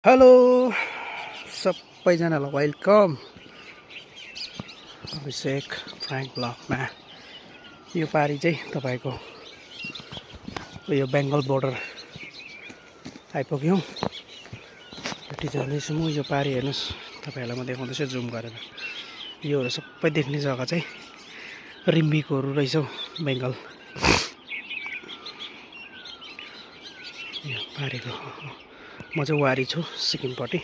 Hello सबैजनालाई welcome अभिषेक Frank ब्लगमा। यो पारी चाहिँ तपाईँको यो बेङ्गल बोर्डर आइपुग्यौँ। यति जाँदैछु म। यो पारी हेर्नुहोस्, तपाईँहरूलाई म देखाउँदैछु जुम गरेर। योहरू सबै देख्ने जग्गा चाहिँ रिम्बिकहरू रहेछ हौ, बेङ्गल। यो पारीको म चाहिँ वारी छु सिक्किमपट्टि।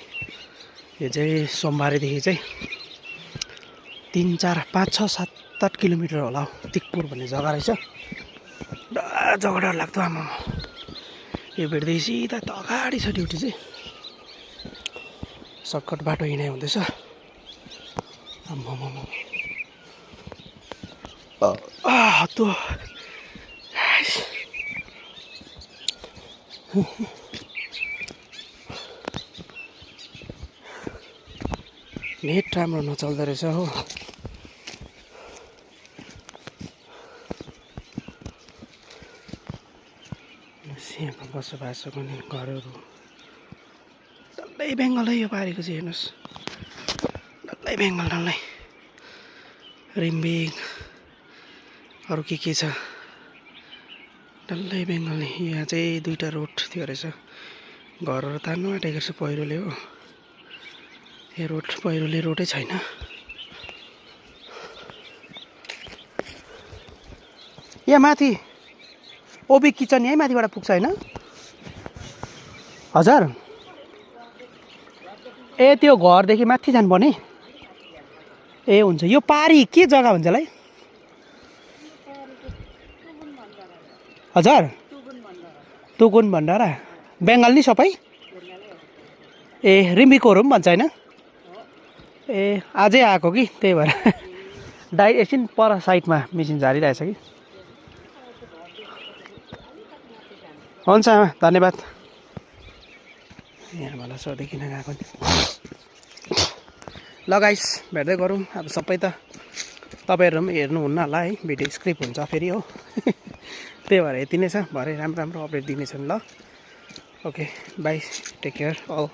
यो चाहिँ सोमबारेदेखि चाहिँ 3, 4, 5, 6, 7, 8 किलोमिटर होला हौ, तिकपुर भन्ने जग्गा रहेछ। जग्गा डर लाग्दो आमा। यो भेट्दै सिधा त अगाडि छ ड्युटी चाहिँ। सर्टकट बाटो हिँडाइ हुँदैछ। आम्मामा हत्तु नेट राम्रो नचल्दो रहेछ हो। यहाँको बसोबासो गर्ने घरहरू डल्लै बेङ्गलै। यो पारीको चाहिँ हेर्नुहोस्, डल्लै बेङ्गल, डल्लै रिम्बिक अरू के छ, डल्लै बेङ्गल नै। यहाँ चाहिँ 2टा रोड थियो रहेछ, घरहरू तान्नु आँटेको रहेछ पहिरोले हो। यो रोड पहिरोले रोडै छैन। यहाँ माथि ओबी किचन यहीँ माथिबाट पुग्छ होइन हजुर? ए त्यो घरदेखि माथि जानुपर्ने? ए हुन्छ। यो पारी के जग्गा हुन्छ होला है हजुर? तुगुन भण्डारा बेङ्गल नि सबै? ए रिम्बिकहरू पनि भन्छ होइन? ए आजै आएको कि त्यही भएर एकछिन पर साइडमा मिसिन झारिरहेछ कि। हुन्छ आमा, धन्यवाद। यहाँबाट सोधिकन गएको नि। ल गाइस, भेट्दै गरौँ। अब सबै त तपाईँहरू पनि हेर्नुहुन्न होला है, भिडियो स्क्रिप्ट हुन्छ फेरि हो। त्यही भएर यति नै छ। भरे राम्रो राम्रो अपडेट दिनेछन्। ल okay, bye, take care all.